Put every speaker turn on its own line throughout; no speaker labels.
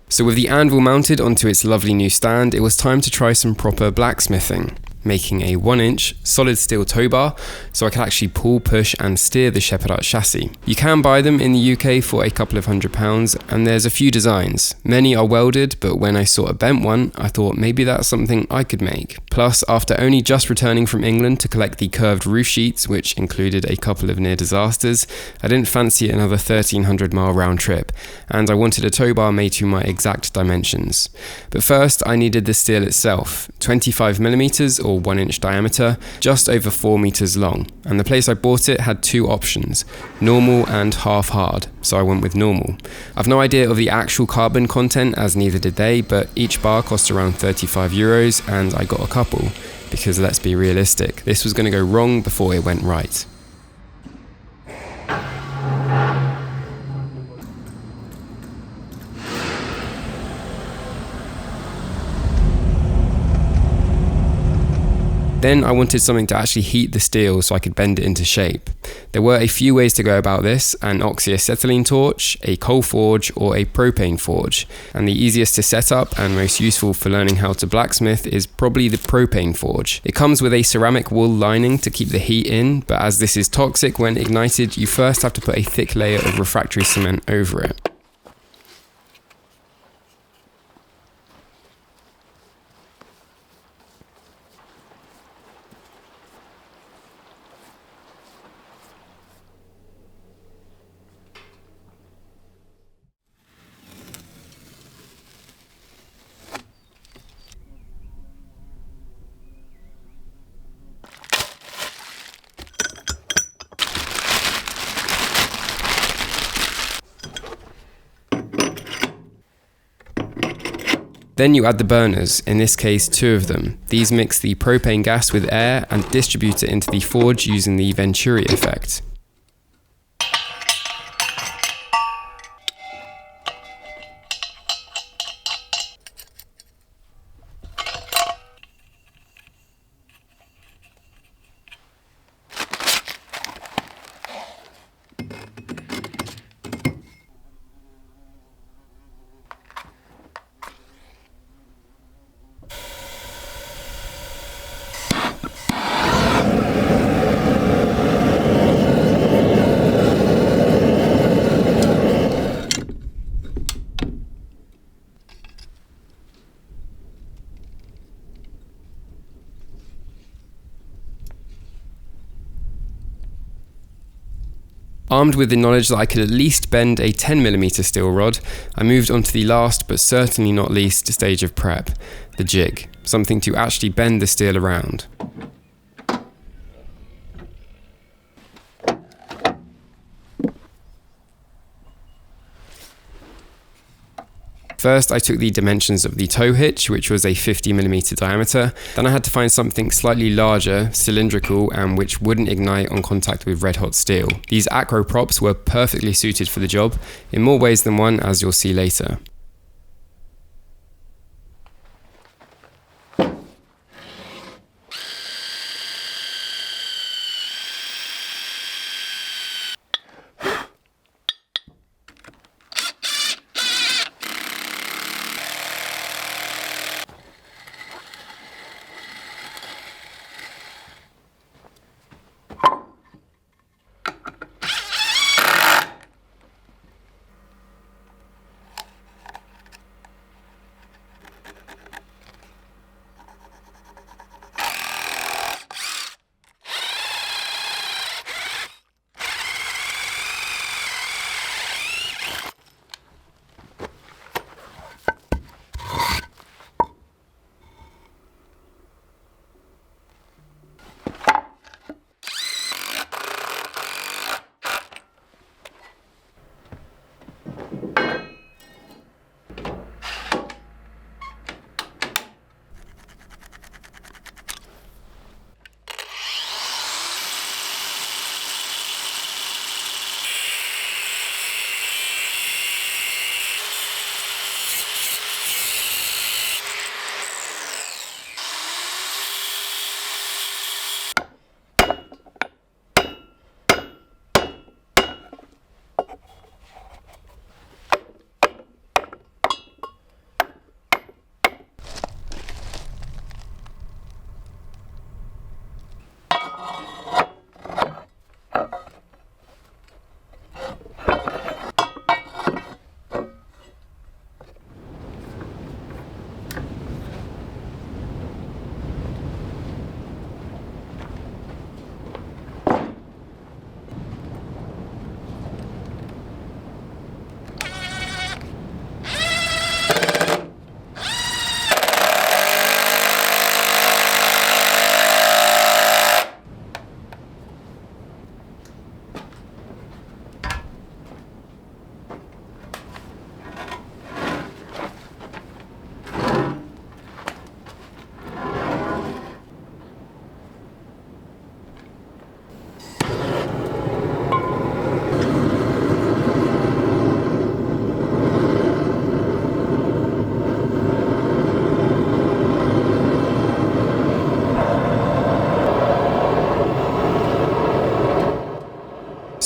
So with the anvil mounted onto its lovely new stand, it was time to try some proper blacksmithing, making a 1-inch solid steel tow bar so I could actually pull, push and steer the Shepherd Art chassis. You can buy them in the UK for a couple of £100 and there's a few designs. Many are welded, but when I saw a bent one, I thought maybe that's something I could make. Plus, after only just returning from England to collect the curved roof sheets, which included a couple of near disasters, I didn't fancy another 1,300-mile round trip, and I wanted a tow bar made to my exact dimensions. But first, I needed the steel itself, 25mm or 1-inch diameter, just over 4 meters long, and the place I bought it had two options, normal and half hard, so I went with normal. I've no idea of the actual carbon content, as neither did they, but each bar cost around €35 and I got a couple, because let's be realistic, this was going to go wrong before it went right. Then I wanted something to actually heat the steel so I could bend it into shape. There were a few ways to go about this, an oxyacetylene torch, a coal forge or a propane forge, and the easiest to set up and most useful for learning how to blacksmith is probably the propane forge. It comes with a ceramic wool lining to keep the heat in, but as this is toxic when ignited, you first have to put a thick layer of refractory cement over it. Then you add the burners, in this case 2 of them. These mix the propane gas with air and distribute it into the forge using the Venturi effect. Armed with the knowledge that I could at least bend a 10mm steel rod, I moved on to the last but certainly not least stage of prep, the jig, something to actually bend the steel around. First, I took the dimensions of the tow hitch, which was a 50mm diameter. Then I had to find something slightly larger, cylindrical, and which wouldn't ignite on contact with red hot steel. These acro props were perfectly suited for the job, in more ways than one, as you'll see later.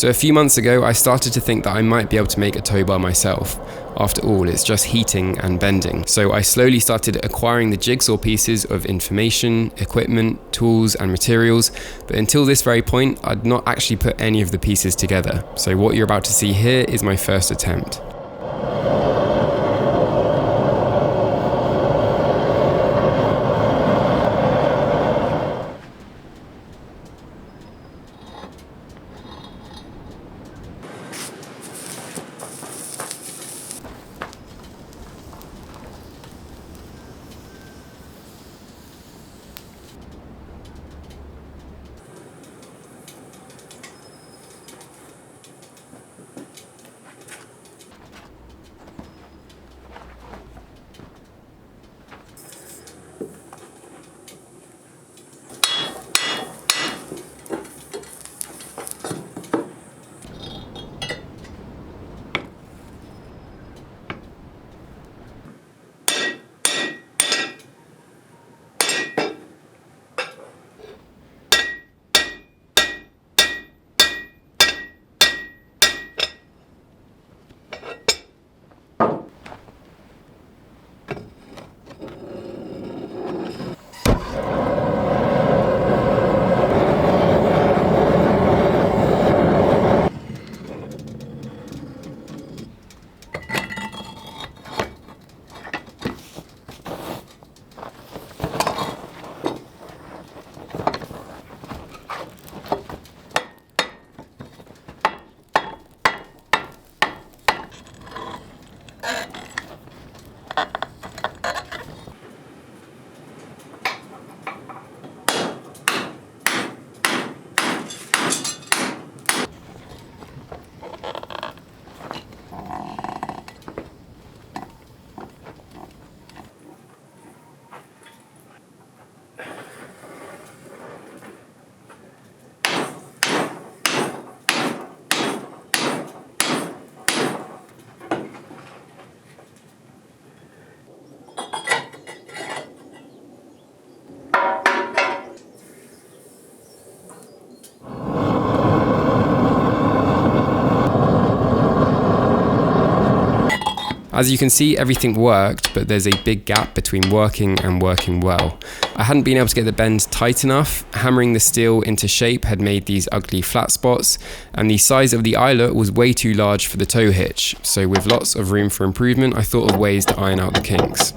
So a few months ago, I started to think that I might be able to make a tow bar myself. After all, it's just heating and bending. So I slowly started acquiring the jigsaw pieces of information, equipment, tools and materials, but until this very point, I'd not actually put any of the pieces together. So what you're about to see here is my first attempt. As you can see, everything worked, but there's a big gap between working and working well. I hadn't been able to get the bend tight enough, hammering the steel into shape had made these ugly flat spots, and the size of the eyelet was way too large for the tow hitch, so with lots of room for improvement, I thought of ways to iron out the kinks.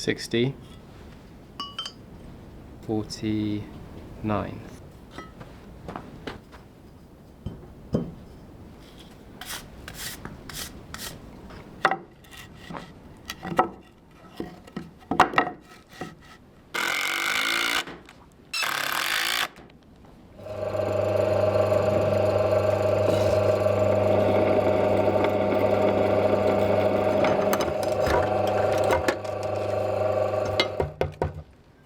$60, $49.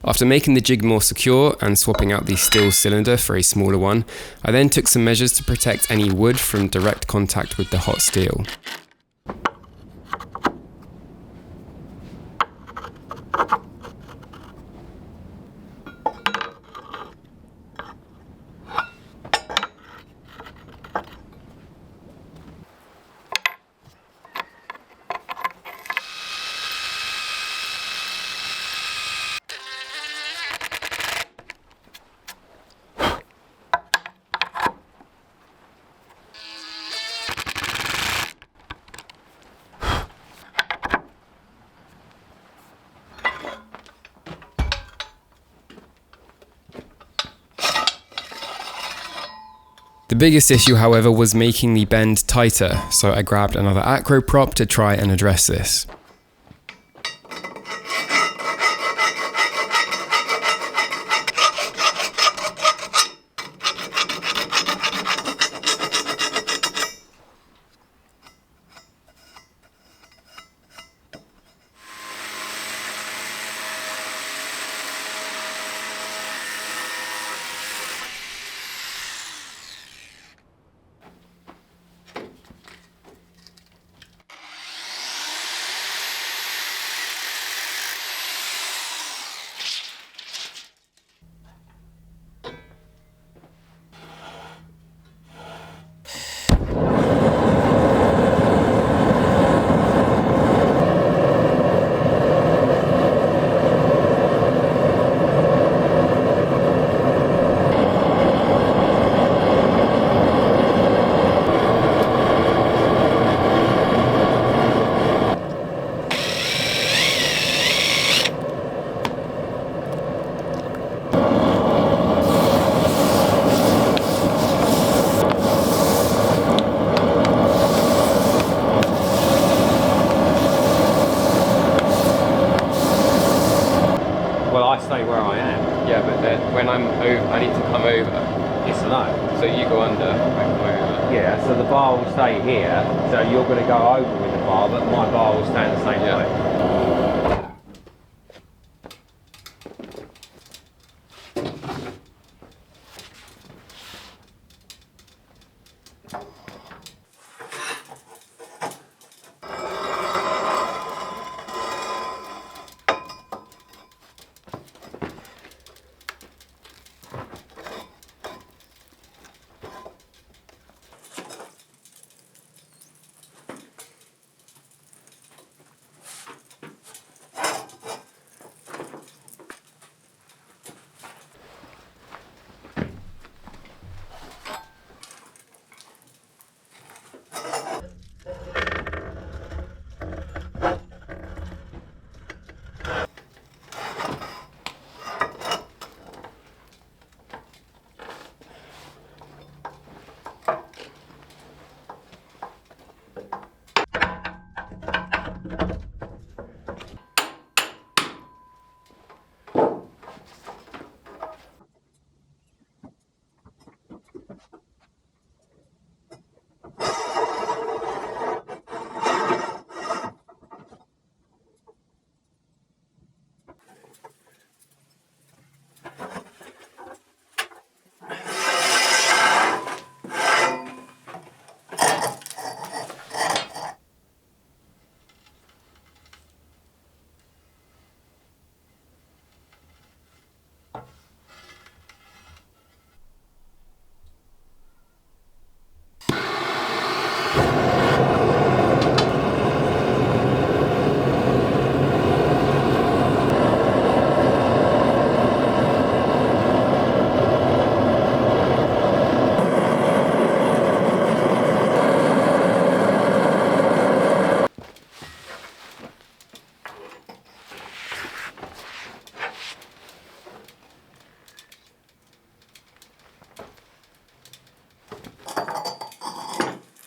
After making the jig more secure and swapping out the steel cylinder for a smaller one, I then took some measures to protect any wood from direct contact with the hot steel. The biggest issue, however, was making the bend tighter, so I grabbed another acro prop to try and address this.
Stay where I am.
Yeah, but then when I'm over, I need to come over.
Yes, I know.
So you go under, I come over.
Yeah, so the bar will stay here, so you're going to go over with the bar, but my bar will stay in the same way.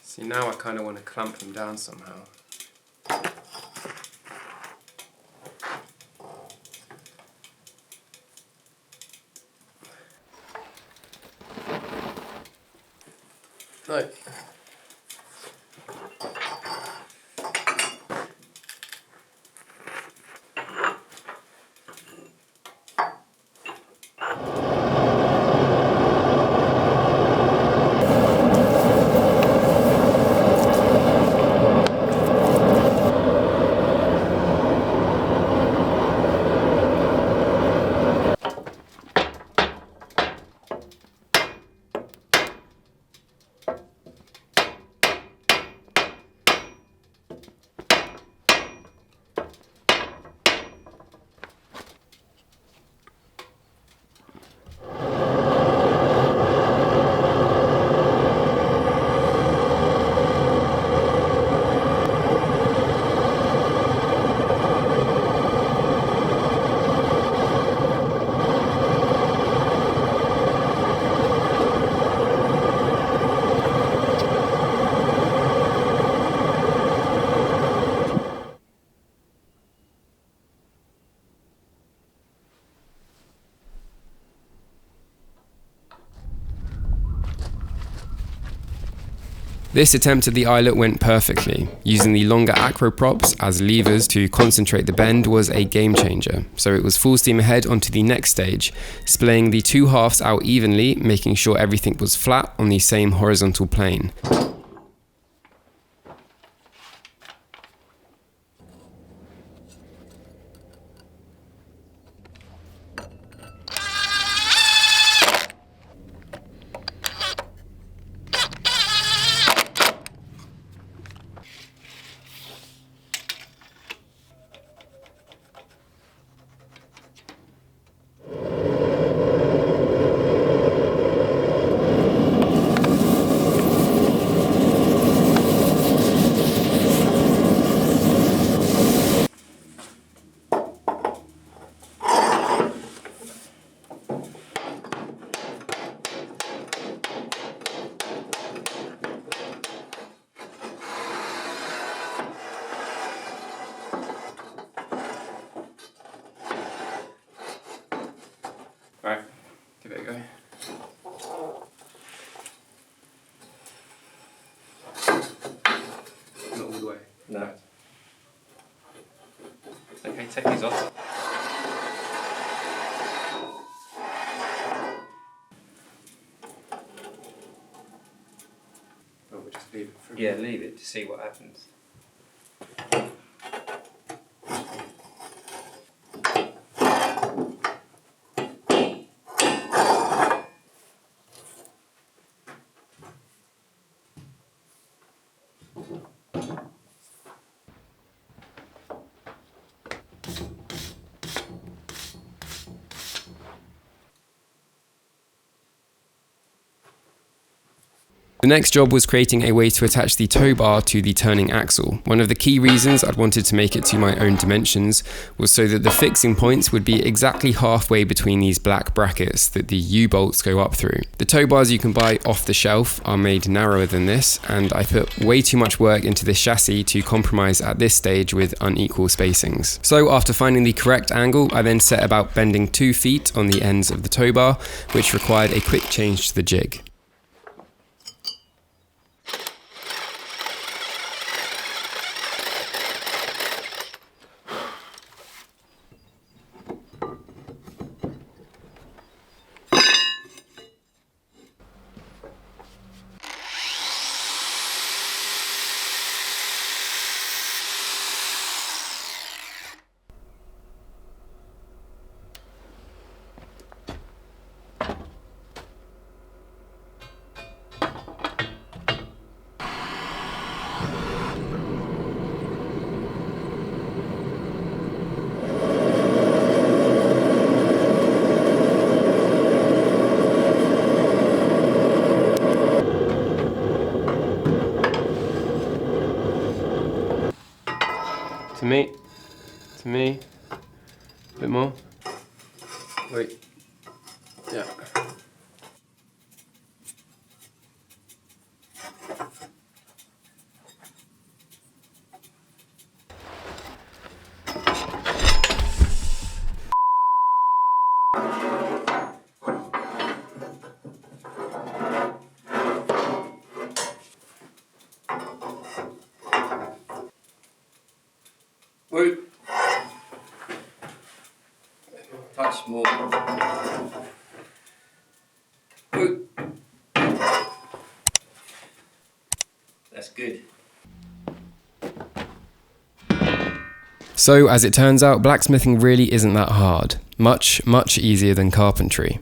See, now I kind of want to clamp them down somehow. Look. This attempt at the eyelet went perfectly. Using the longer acro props as levers to concentrate the bend was a game changer. So it was full steam ahead onto the next stage, splaying the two halves out evenly, making sure everything was flat on the same horizontal plane. Right, give it a go. Not all the way.
No.
Okay, take these off. Oh, we'll just leave it for
Yeah, leave it to see what happens.
The next job was creating a way to attach the tow bar to the turning axle. One of the key reasons I'd wanted to make it to my own dimensions was so that the fixing points would be exactly halfway between these black brackets that the U-bolts go up through. The tow bars you can buy off the shelf are made narrower than this, and I put way too much work into this chassis to compromise at this stage with unequal spacings. So after finding the correct angle, I then set about bending 2 feet on the ends of the tow bar, which required a quick change to the jig. To me, a bit more. Wait, yeah. Wait. Touch more. Wait.
That's good.
So, as it turns out, blacksmithing really isn't that hard. Much easier than carpentry.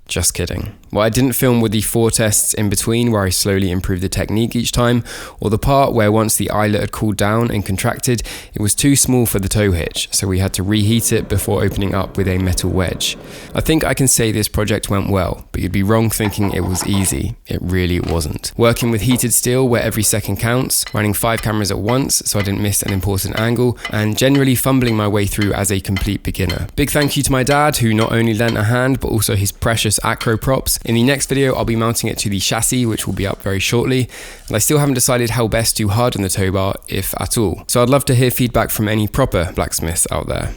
Just kidding. What I didn't film were the 4 tests in between where I slowly improved the technique each time, or the part where once the eyelet had cooled down and contracted, it was too small for the tow hitch, so we had to reheat it before opening up with a metal wedge. I think I can say this project went well, but you'd be wrong thinking it was easy. It really wasn't. Working with heated steel where every second counts, running 5 cameras at once so I didn't miss an important angle, and generally fumbling my way through as a complete beginner. Big thank you to my dad, who not only lent a hand, but also his precious acro props. In the next video, I'll be mounting it to the chassis, which will be up very shortly, and I still haven't decided how best to harden the tow bar, if at all. So I'd love to hear feedback from any proper blacksmiths out there.